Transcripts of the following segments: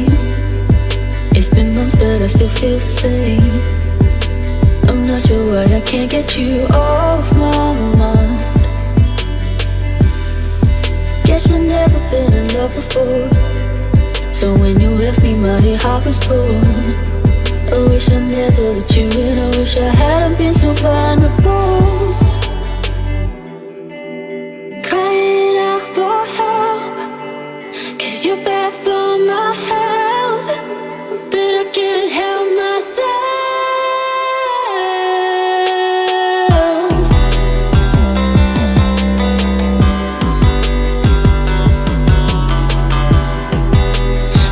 name. It's been months but I still feel the same. I'm not sure why I can't get you off my mind. Guess I've never been in love before, so when you left me my heart was torn. I wish I never let you in, I wish I hadn't been so vulnerable. Crying out for help, 'cause you're bad for my health, but I can't help myself.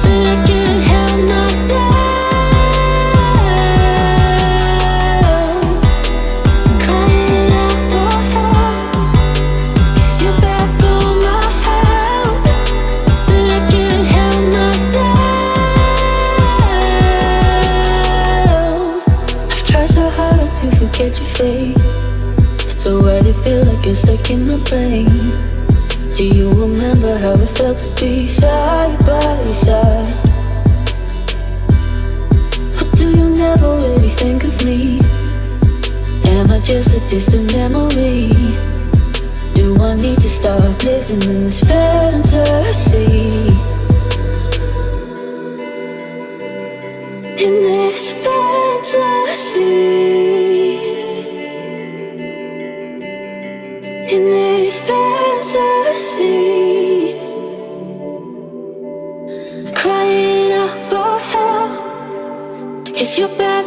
But I can't help myself. Crying out for help, 'cause you're bad for my health, but I can't help myself. I've tried so hard to forget your face, so why do you feel like you're stuck in my brain? Do you remember how it felt to be side by side? Or do you never really think of me? Am I just a distant memory? Do I need to stop living in this fantasy? In this fantasy, in this fantasy, crying out for help, 'cause you're bad